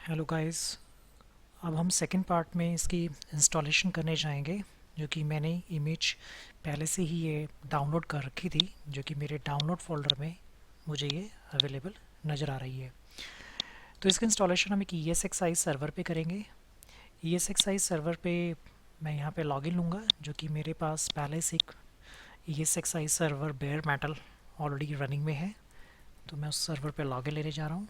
Hello guys. अब हम second part में इसकी इंस्टॉलेशन करने जाएंगे, जो कि मैंने इमेज पहले से ही ये डाउनलोड कर रखी थी, जो कि मेरे डाउनलोड फोल्डर में मुझे ये अवेलेबल नज़र आ रही है। तो इसका इंस्टॉलेशन हम एक ESXi सर्वर पे करेंगे। ESXi सर्वर पे मैं यहाँ पे लॉगिन लूँगा, जो कि मेरे पास पहले से एक ESXi server bear metal already running में है। तो मैं उस सर्वर पे लॉगिन लेने जा रहा हूँ।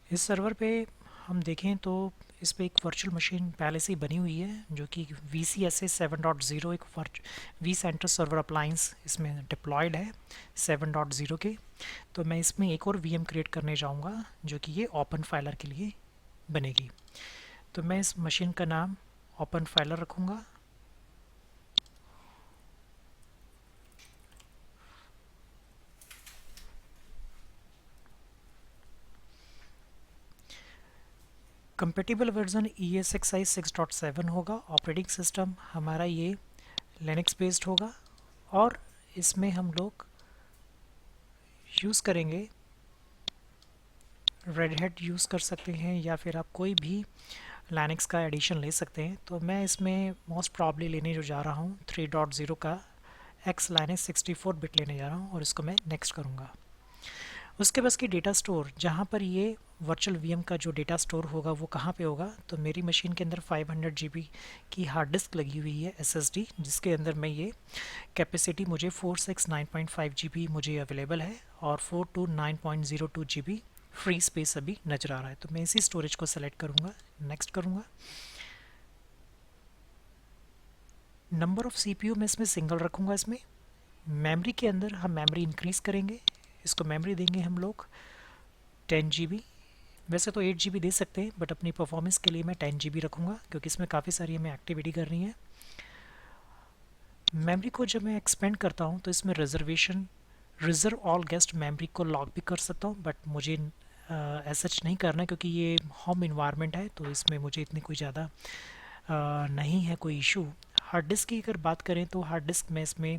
इस सर्वर पे हम देखें तो इस पे एक वर्चुअल मशीन पहले से ही बनी हुई है, जो कि VCSA 7.0 एक वी सेंटर सर्वर अप्लायंस इसमें डिप्लॉयड है 7.0 के। तो मैं इसमें एक और VM क्रिएट करने जाऊंगा, जो कि ये ओपन फाइलर के लिए बनेगी। तो मैं इस मशीन का नाम ओपन फाइलर रखूँगा। कंपेटिबल वर्जन ESXi 6.7 होगा। ऑपरेटिंग सिस्टम हमारा ये लिनक्स बेस्ड होगा, और इसमें हम लोग यूज़ करेंगे रेड हैट यूज़ कर सकते हैं, या फिर आप कोई भी लाइनक्स का एडिशन ले सकते हैं। तो मैं इसमें मोस्ट प्रॉब्ली लेने जो जा रहा हूँ 3.0 का एक्स लाइनक्स 64 बिट लेने जा रहा हूँ, और इसको मैं नेक्स्ट करूँगा। उसके बाद की डेटा स्टोर, जहाँ पर ये वर्चुअल VM का जो डेटा स्टोर होगा वो कहाँ पे होगा, तो मेरी मशीन के अंदर 500 GB की हार्ड डिस्क लगी हुई है SSD, जिसके अंदर मैं ये कैपेसिटी मुझे 469.5 GB मुझे अवेलेबल है, और 429.02 GB फ्री स्पेस अभी नज़र आ रहा है। तो मैं इसी स्टोरेज को सेलेक्ट करूँगा, नेक्स्ट करूँगा। नंबर ऑफ़ CPU मैं इसमें सिंगल रखूँगा। इसमें मेमोरी के अंदर हम मेमोरी इंक्रीज़ करेंगे। इसको मेमोरी देंगे हम लोग 10 GB। वैसे तो 8 GB दे सकते हैं, बट अपनी परफॉर्मेंस के लिए मैं 10 GB रखूँगा, क्योंकि इसमें काफ़ी सारी हमें एक्टिविटी करनी है। मेमोरी को जब मैं एक्सपेंड करता हूँ तो इसमें रिजर्व ऑल गेस्ट मेमोरी को लॉक भी कर सकता हूँ, बट मुझे ऐसा नहीं करना है, क्योंकि ये होम इन्वायरमेंट है, तो इसमें मुझे इतनी कोई ज़्यादा नहीं है कोई इशू। हार्ड डिस्क की अगर बात करें तो हार्ड डिस्क में इसमें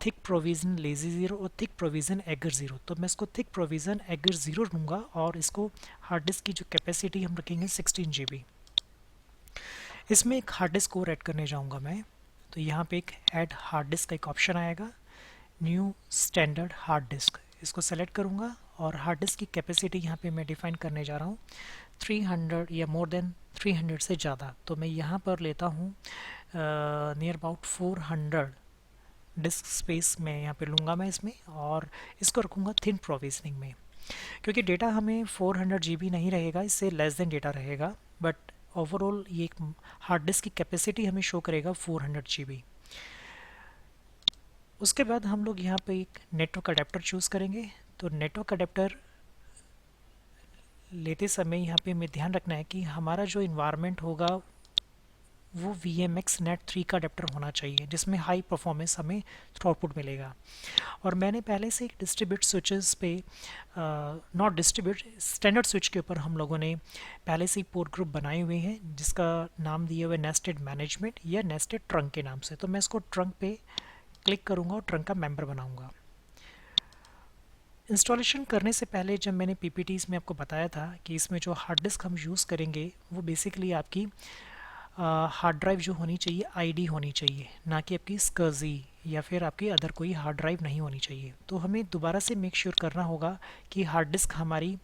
थिक प्रोविज़न लेज़ी ज़ीरो और थिक प्रोविज़न एगर ज़ीरो, तो मैं इसको थिक प्रोविज़न एगर ज़ीरो लूँगा, और इसको हार्ड डिस्क की जो कैपेसिटी हम रखेंगे 16 GB। इसमें एक हार्ड डिस्क और ऐड करने जाऊँगा मैं। तो यहाँ पे एक ऐड हार्ड डिस्क का एक ऑप्शन आएगा, न्यू स्टैंडर्ड हार्ड डिस्क, इसको सेलेक्ट करूँगा, और हार्ड डिस्क की कैपेसिटी यहाँ पे मैं डिफ़ाइन करने जा रहा हूँ 300 या मोर देन 300 से ज़्यादा। तो मैं यहाँ पर लेता हूँ नियर अबाउट 400 डिस्क स्पेस में यहाँ पे लूँगा मैं इसमें, और इसको रखूँगा थिन प्रोविजनिंग में, क्योंकि डेटा हमें 400 GB नहीं रहेगा, इससे लेस देन डेटा रहेगा, बट ओवरऑल ये एक हार्ड डिस्क की कैपेसिटी हमें शो करेगा 400 GB। उसके बाद हम लोग यहाँ पे एक नेटवर्क अडेप्टर चूज़ करेंगे। तो नेटवर्क अडेप्टर लेते समय यहाँ पे हमें ध्यान रखना है कि हमारा जो इन्वायरमेंट होगा वो VMX नेट 3 का अडेप्टर होना चाहिए, जिसमें हाई परफॉर्मेंस हमें थ्रूपुट मिलेगा। और मैंने पहले से एक डिस्ट्रीब्यूट स्विचेस पे नॉट डिस्ट्रीब्यूट स्टैंडर्ड स्विच के ऊपर हम लोगों ने पहले से ही पोर्ट ग्रुप बनाए हुए हैं, जिसका नाम दिए हुए नेस्टेड मैनेजमेंट या नेस्टेड ट्रंक के नाम से। तो मैं इसको ट्रंक पे क्लिक करूँगा और ट्रंक का मेंबर बनाऊँगा। इंस्टॉलेशन करने से पहले जब मैंने PPTs में आपको बताया था कि इसमें जो हार्ड डिस्क हम यूज़ करेंगे वो बेसिकली आपकी हार्ड ड्राइव जो होनी चाहिए ID होनी चाहिए, ना कि आपकी SCSI या फिर आपकी अदर कोई हार्ड ड्राइव नहीं होनी चाहिए। तो हमें दोबारा से मेक श्योर करना होगा कि हार्ड डिस्क हमारी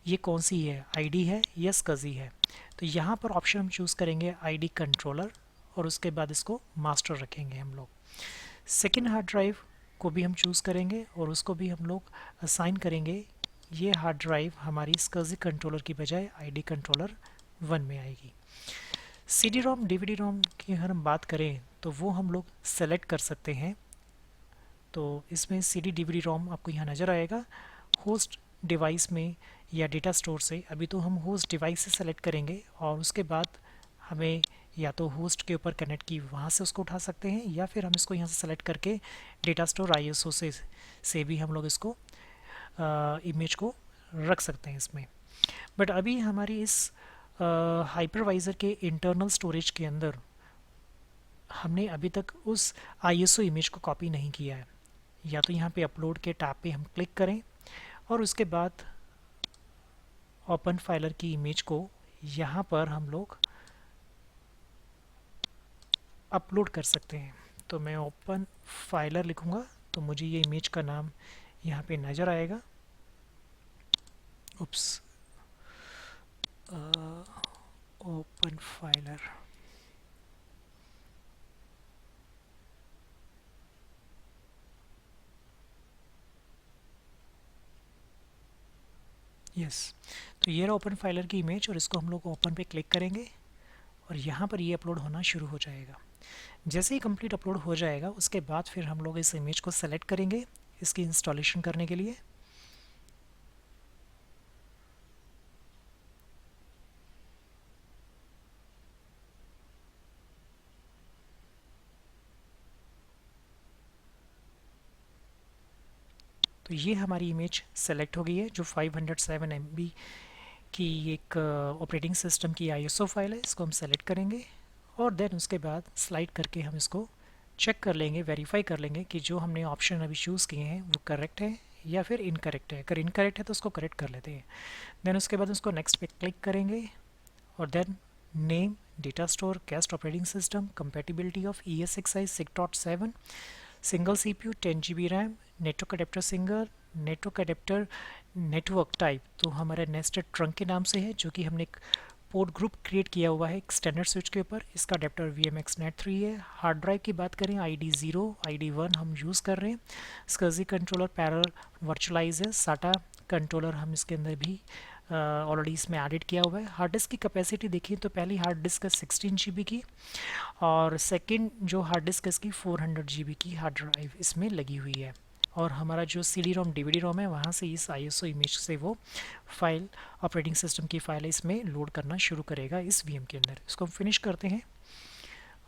ये कौन सी है, ID है या SCSI है। तो यहाँ पर ऑप्शन हम चूज़ करेंगे ID कंट्रोलर, और उसके बाद इसको मास्टर रखेंगे हम लोग। सेकेंड हार्ड ड्राइव को भी हम चूज़ करेंगे, और उसको भी हम लोग असाइन करेंगे। ये हार्ड ड्राइव हमारी SCSI कंट्रोलर की बजाय ID कंट्रोलर 1 में आएगी। CD-ROM DVD-ROM की अगर हम बात करें तो वो हम लोग सेलेक्ट कर सकते हैं। तो इसमें CD DVD-ROM आपको यहाँ नज़र आएगा होस्ट डिवाइस में या डेटा स्टोर से। अभी तो हम होस्ट डिवाइस से सेलेक्ट करेंगे, और उसके बाद हमें या तो होस्ट के ऊपर कनेक्ट की वहाँ से उसको उठा सकते हैं, या फिर हम इसको यहाँ से सेलेक्ट करके डेटा स्टोर ISO से भी हम लोग इसको इमेज को रख सकते हैं इसमें। बट अभी हमारी इस हाइपरवाइज़र के इंटरनल स्टोरेज के अंदर हमने अभी तक उस आईएसओ इमेज को कॉपी नहीं किया है। या तो यहाँ पे अपलोड के टैब पे हम क्लिक करें और उसके बाद ओपन फाइलर की इमेज को यहाँ पर हम लोग अपलोड कर सकते हैं। तो मैं ओपन फाइलर लिखूँगा तो मुझे ये इमेज का नाम यहाँ पे नज़र आएगा। उप्स, ओपन फाइलर। यस, तो ये रहा ओपन फाइलर की इमेज और इसको हम लोग ओपन पे क्लिक करेंगे और यहाँ पर ये अपलोड होना शुरू हो जाएगा। जैसे ही कंप्लीट अपलोड हो जाएगा उसके बाद फिर हम लोग इस इमेज को सेलेक्ट करेंगे इसकी इंस्टॉलेशन करने के लिए। तो ये हमारी इमेज सेलेक्ट हो गई है जो 507 MB की एक ऑपरेटिंग सिस्टम की आईएसओ फाइल है। इसको हम सेलेक्ट करेंगे और देन उसके बाद स्लाइड करके हम इसको चेक कर लेंगे, वेरीफाई कर लेंगे कि जो हमने ऑप्शन अभी चूज़ किए हैं वो करेक्ट है या फिर इनकरेक्ट है। अगर इनकरेक्ट है तो उसको करेक्ट कर लेते हैं। देन उसके बाद उसको नेक्स्ट पे क्लिक करेंगे और then name, data store, guest operating system, compatibility of ESXi 6.7, single CPU, 10 GB RAM, network adapter single, network adapter network type तो हमारे नेस्टेड ट्रंक के नाम से है जो कि हमने एक पोर्ट ग्रुप क्रिएट किया हुआ है एक स्टैंडर्ड स्विच के ऊपर। इसका अडेप्टर VMX Net 3 है। हार्ड ड्राइव की बात करें ID0, ID1 हम यूज़ कर रहे हैं। SCSI कंट्रोलर पैरेलल वर्चुअलाइज है। SATA कंट्रोलर हम इसके अंदर भी ऑलरेडी इसमें एडिट किया हुआ है। हार्ड डिस्क की कैपेसिटी देखिए तो पहली हार्ड डिस्क है 16 GB की और सेकंड जो हार्ड डिस्क है इसकी 400 GB की हार्ड ड्राइव इसमें लगी हुई है। और हमारा जो CD-ROM DVD-ROM है वहाँ से इस ISO इमेज से वो फाइल, ऑपरेटिंग सिस्टम की फाइल इसमें लोड करना शुरू करेगा इस VM के अंदर। इसको हम फिनिश करते हैं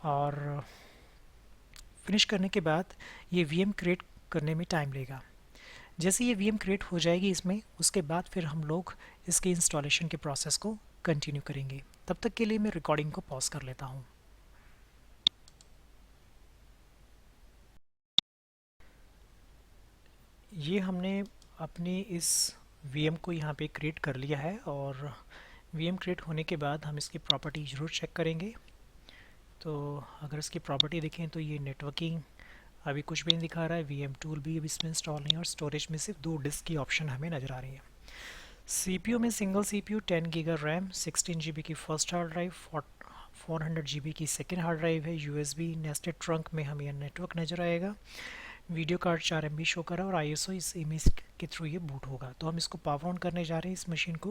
और फिनिश करने के बाद ये VM क्रिएट करने में टाइम लेगा। जैसे ये VM क्रिएट हो जाएगी इसमें उसके बाद फिर हम लोग इसके इंस्टॉलेशन के प्रोसेस को कंटिन्यू करेंगे। तब तक के लिए मैं रिकॉर्डिंग को पॉज कर लेता हूँ। ये हमने अपनी इस VM को यहाँ पे क्रिएट कर लिया है और VM क्रिएट होने के बाद हम इसकी प्रॉपर्टी ज़रूर चेक करेंगे। तो अगर इसकी प्रॉपर्टी देखें तो ये नेटवर्किंग अभी कुछ भी नहीं दिखा रहा है। VM टूल भी अभी इसमें इंस्टॉल नहीं है और स्टोरेज में सिर्फ 2 डिस्क की ऑप्शन हमें नज़र आ रही है। CPU में single CPU, 10 GB RAM, 16 GB की फर्स्ट हार्ड ड्राइव, 400 GB की सेकेंड हार्ड ड्राइव है। USB नेस्टेड ट्रंक में हमें नेटवर्क नज़र आएगा। वीडियो कार्ड 4 MB शो कर रहा है और ISO इस इमेज के थ्रू ये बूट होगा। तो हम इसको पावर ऑन करने जा रहे हैं इस मशीन को।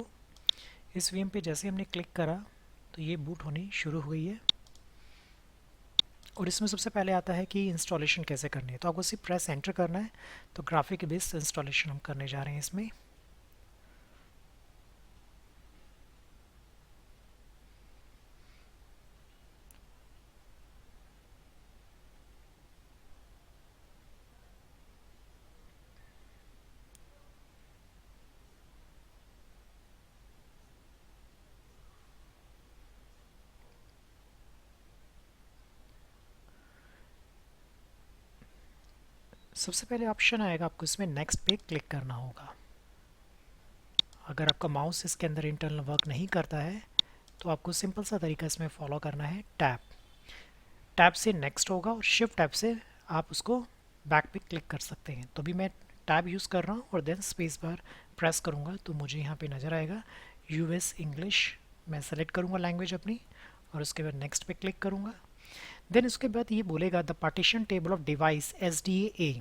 इस VM पे जैसे हमने क्लिक करा तो ये बूट होनी शुरू हो गई है और इसमें सबसे पहले आता है कि इंस्टॉलेशन कैसे करनी है। तो आपको सिर्फ प्रेस एंटर करना है। तो ग्राफिक बेस्ड इंस्टॉलेशन हम करने जा रहे हैं इसमें। सबसे पहले ऑप्शन आएगा, आपको इसमें नेक्स्ट पे क्लिक करना होगा। अगर आपका माउस इसके अंदर इंटरनल वर्क नहीं करता है तो आपको सिंपल सा तरीका इसमें फॉलो करना है। टैब टैब से नेक्स्ट होगा और शिफ्ट टैब से आप उसको बैक पे क्लिक कर सकते हैं। तो अभी मैं टैब यूज़ कर रहा हूँ और देन स्पेस बार प्रेस करूँगा तो मुझे यहाँ पे नज़र आएगा US इंग्लिश। मैं सेलेक्ट करूँगा लैंग्वेज अपनी और उसके बाद नेक्स्ट पे क्लिक करूँगा। देन उसके बाद ये बोलेगा the partition table of device SDA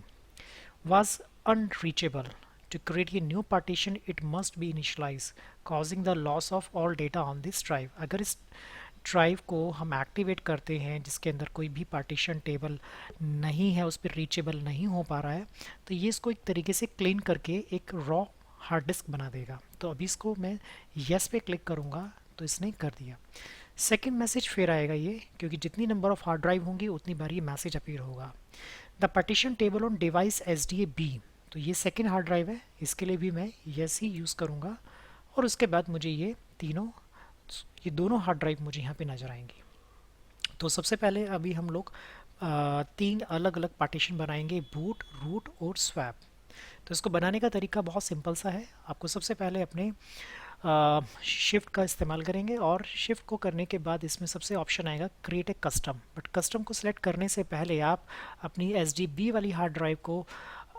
was unreachable. To create a new partition, it must be initialized, causing the loss of all data on this drive. अगर इस ड्राइव को हम एक्टिवेट करते हैं जिसके अंदर कोई भी पार्टीशन टेबल नहीं है, उस पर रीचेबल नहीं हो पा रहा है, तो ये इसको एक तरीके से क्लीन करके एक रॉ हार्ड डिस्क बना देगा। तो अभी इसको मैं यस पे क्लिक करूँगा तो इसने कर दिया। सेकेंड मैसेज फिर आएगा ये, क्योंकि जितनी नंबर ऑफ हार्ड ड्राइव होंगी उतनी बार ये मैसेज अपीयर होगा। The partition table on device SDA B, तो ये सेकेंड हार्ड ड्राइव है, इसके लिए भी मैं यस ही यूज़ करूँगा। और उसके बाद मुझे ये दोनों हार्ड ड्राइव मुझे यहाँ पे नज़र आएंगी। तो सबसे पहले अभी हम लोग तीन अलग अलग पार्टीशन बनाएंगे, बूट, रूट और स्वैप। तो इसको बनाने का तरीका बहुत सिंपल सा है। आपको सबसे पहले अपने शिफ्ट का इस्तेमाल करेंगे और शिफ्ट को करने के बाद इसमें सबसे ऑप्शन आएगा create a custom. But custom को सिलेक्ट करने से पहले आप अपनी SDB वाली हार्ड ड्राइव को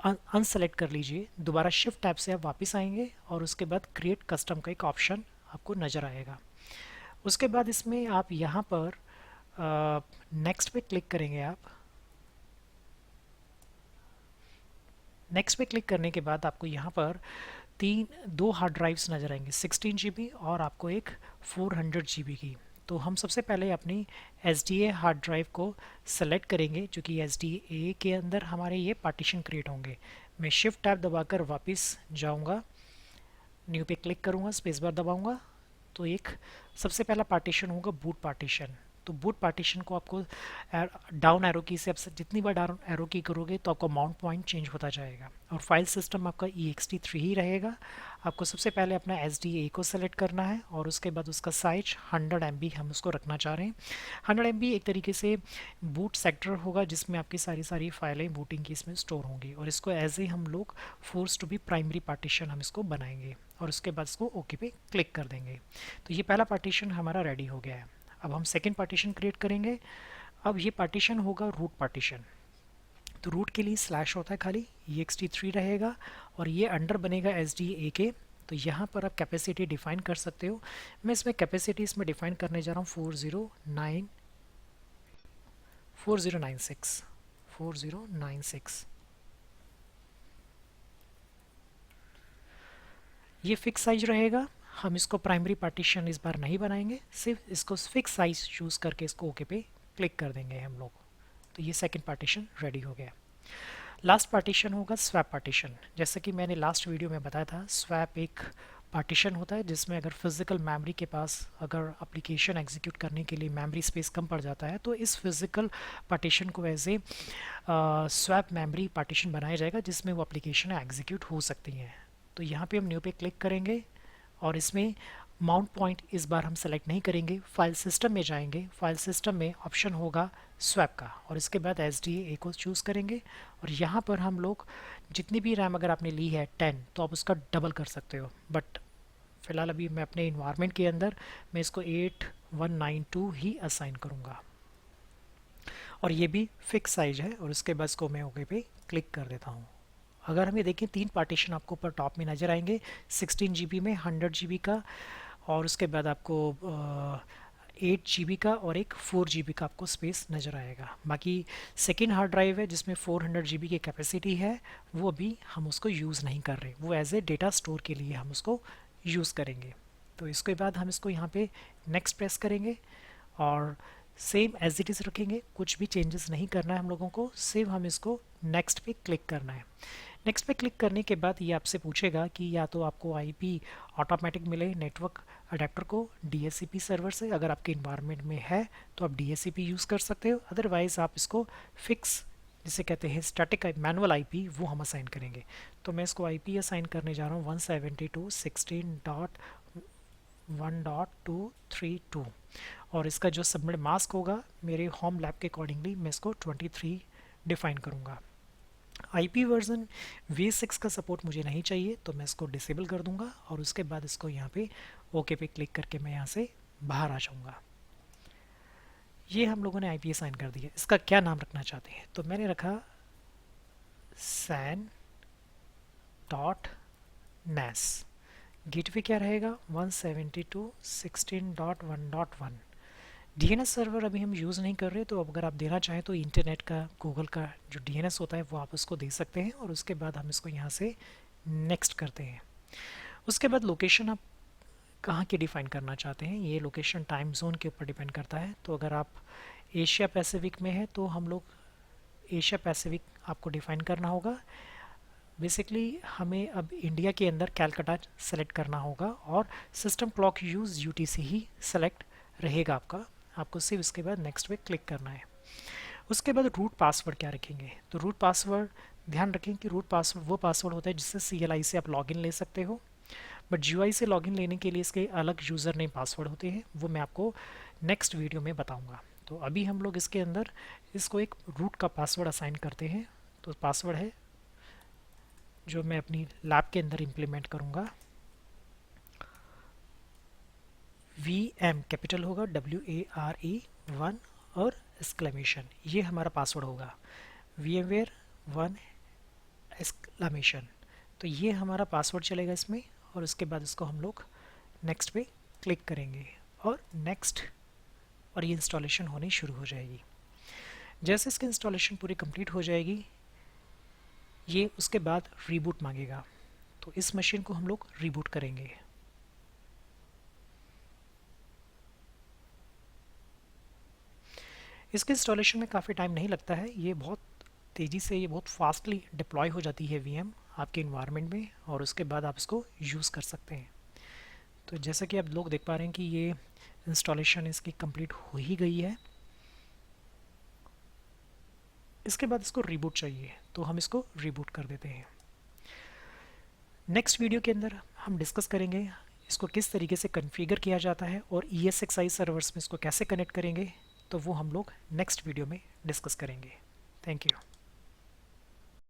अनसेलेक्ट कर लीजिए। दोबारा शिफ्ट टैब से आप वापस आएंगे और उसके बाद क्रिएट कस्टम का एक ऑप्शन आपको नज़र आएगा। उसके बाद इसमें आप यहाँ पर नेक्स्ट पे क्लिक करेंगे। आप नेक्स्ट पे क्लिक करने के बाद आपको यहाँ पर दो हार्ड ड्राइव्स नज़र आएंगे, 16 GB और आपको एक 400 GB की। तो हम सबसे पहले अपनी SDA हार्ड ड्राइव को सेलेक्ट करेंगे, जो कि SDA के अंदर हमारे ये पार्टीशन क्रिएट होंगे। मैं शिफ्ट टैब दबाकर वापस जाऊंगा, न्यू पे क्लिक करूंगा, स्पेस बार दबाऊंगा, तो एक सबसे पहला पार्टीशन होगा बूट पार्टीशन। तो बूट पार्टीशन को आपको डाउन एरो की से आप जितनी बार डाउन एरो की करोगे तो आपका माउंट पॉइंट चेंज होता जाएगा। और फाइल सिस्टम आपका ext3 ही रहेगा। आपको सबसे पहले अपना SDA को सेलेक्ट करना है और उसके बाद उसका साइज 100 MB हम उसको रखना चाह रहे हैं। 100 MB एक तरीके से बूट सेक्टर होगा जिसमें आपकी सारी फाइलें बूटिंग की इसमें स्टोर होंगी। और इसको एज ए हम लोग force to be primary partition हम इसको बनाएंगे और उसके बाद इसको ओके पे क्लिक कर देंगे। तो ये पहला पार्टीशन हमारा रेडी हो गया है। अब हम सेकेंड पार्टीशन क्रिएट करेंगे। अब ये पार्टीशन होगा रूट पार्टीशन। तो रूट के लिए स्लैश होता है खाली, ext3 रहेगा और ये अंडर बनेगा SDA के। तो यहाँ पर आप कैपेसिटी डिफाइन कर सकते हो। मैं इसमें कैपेसिटी इसमें डिफाइन करने जा रहा हूँ 4096। ये फिक्स साइज रहेगा। हम इसको प्राइमरी पार्टीशन इस बार नहीं बनाएंगे, सिर्फ इसको फिक्स साइज चूज़ करके इसको ओके पे क्लिक कर देंगे हम लोग। तो ये सेकंड पार्टीशन रेडी हो गया। लास्ट पार्टीशन होगा स्वैप पार्टीशन। जैसा कि मैंने लास्ट वीडियो में बताया था, स्वैप एक पार्टीशन होता है जिसमें अगर फिज़िकल मेमोरी के पास अगर एप्लीकेशन एग्जीक्यूट करने के लिए मेमोरी स्पेस कम पड़ जाता है तो इस फिज़िकल पार्टीशन को ऐसे स्वैप मेमोरी पार्टीशन बनाया जाएगा जिसमें वो एप्लीकेशन एग्जीक्यूट हो सकती हैं। तो यहाँ पे हम न्यू पे क्लिक करेंगे और इसमें माउंट पॉइंट इस बार हम सेलेक्ट नहीं करेंगे, फाइल सिस्टम में जाएंगे। फाइल सिस्टम में ऑप्शन होगा स्वैप का और इसके बाद SDA को चूज़ करेंगे। और यहाँ पर हम लोग जितनी भी रैम अगर आपने ली है 10 तो आप उसका डबल कर सकते हो। बट फ़िलहाल अभी मैं अपने इन्वायरमेंट के अंदर मैं इसको 8192 ही असाइन करूँगा और ये भी फिक्स साइज है। और उसके बाद इसको मैं ओके पे क्लिक कर देता हूँ। अगर हम ये देखें तीन पार्टीशन आपको ऊपर टॉप में नज़र आएंगे, 16 GB में 100 GB का और उसके बाद आपको 8 GB का और एक 4 GB का आपको स्पेस नज़र आएगा। बाकी सेकेंड हार्ड ड्राइव है जिसमें 400 GB की कैपेसिटी है, वो अभी हम उसको यूज़ नहीं कर रहे, वो एज ए डेटा स्टोर के लिए हम उसको यूज़ करेंगे। तो इसके बाद हम इसको यहाँ पे नेक्स्ट प्रेस करेंगे और सेम एज इट इज़ रखेंगे, कुछ भी चेंजेस नहीं करना है हम लोगों को, सिर्फ हम इसको नेक्स्ट पे क्लिक करना है। नेक्स्ट पे क्लिक करने के बाद ये आपसे पूछेगा कि या तो आपको IP ऑटोमेटिक मिले नेटवर्क अडेप्टर को DHCP सर्वर से। अगर आपके इन्वायरमेंट में है तो आप DHCP यूज़ कर सकते हो, अदरवाइज़ आप इसको फिक्स जिसे कहते हैं स्टैटिक मैनुअल IP वो हम असाइन करेंगे। तो मैं इसको IP असाइन करने जा रहा हूँ 172.16.1.232 और इसका जो सबमिट मास्क होगा मेरे होम लैब के अकॉर्डिंगली मैं इसको 23 डिफाइन करूँगा। IP वर्जन V6 का सपोर्ट मुझे नहीं चाहिए तो मैं इसको डिसेबल कर दूंगा और उसके बाद इसको यहाँ पे ओके पे क्लिक करके मैं यहाँ से बाहर आ जाऊँगा। ये हम लोगों ने IP असाइन कर दिया। इसका क्या नाम रखना चाहते हैं तो मैंने रखा san.nas। गेटवे क्या रहेगा 172.16.1.1। DNS सर्वर अभी हम यूज़ नहीं कर रहे, तो अब अगर आप देना चाहें तो इंटरनेट का गूगल का जो DNS होता है वो आप उसको दे सकते हैं। और उसके बाद हम इसको यहाँ से नेक्स्ट करते हैं। उसके बाद लोकेशन आप कहाँ की डिफ़ाइन करना चाहते हैं, ये लोकेशन टाइम जोन के ऊपर डिपेंड करता है। तो अगर आप एशिया पैसिफिक में है तो हम लोग एशिया पैसिफिक आपको डिफ़ाइन करना होगा। बेसिकली हमें अब इंडिया के अंदर कैलकाटा सेलेक्ट करना होगा और सिस्टम क्लॉक यूज़ UTC ही सेलेक्ट रहेगा आपका। आपको सिर्फ इसके बाद नेक्स्ट पे क्लिक करना है। उसके बाद रूट पासवर्ड क्या रखेंगे, तो रूट पासवर्ड ध्यान रखें कि रूट पासवर्ड वो पासवर्ड होता है जिससे CLI से आप लॉगिन ले सकते हो, बट GUI से लॉगिन लेने के लिए इसके अलग यूज़र नेम पासवर्ड होते हैं, वो मैं आपको नेक्स्ट वीडियो में बताऊंगा। तो अभी हम लोग इसके अंदर इसको एक रूट का पासवर्ड असाइन करते हैं। तो पासवर्ड है जो मैं अपनी लैब के अंदर इम्प्लीमेंट करूँगा, VM कैपिटल होगा, WARE 1 और एक्सक्लेमेशन, ये हमारा पासवर्ड होगा, VMware 1 एक्सक्लेमेशन। तो ये हमारा पासवर्ड चलेगा इसमें, और उसके बाद इसको हम लोग नेक्स्ट पे क्लिक करेंगे और नेक्स्ट, और ये इंस्टॉलेशन होनी शुरू हो जाएगी। जैसे इसकी इंस्टॉलेशन पूरी कंप्लीट हो जाएगी, ये उसके बाद रीबूट मांगेगा। तो इस मशीन को हम लोग रीबूट करेंगे। इसके इंस्टॉलेशन में काफ़ी टाइम नहीं लगता है, ये बहुत तेज़ी से, ये बहुत फास्टली डिप्लॉय हो जाती है VM आपके इन्वायरमेंट में, और उसके बाद आप इसको यूज़ कर सकते हैं। तो जैसा कि आप लोग देख पा रहे हैं कि ये इंस्टॉलेशन इसकी कंप्लीट हो ही गई है। इसके बाद इसको रीबूट चाहिए, तो हम इसको रीबूट कर देते हैं। नेक्स्ट वीडियो के अंदर हम डिस्कस करेंगे इसको किस तरीके से कॉन्फ़िगर किया जाता है, और ESXi सर्वर्स में इसको कैसे कनेक्ट करेंगे, तो वो हम लोग नेक्स्ट वीडियो में डिस्कस करेंगे। Thank you.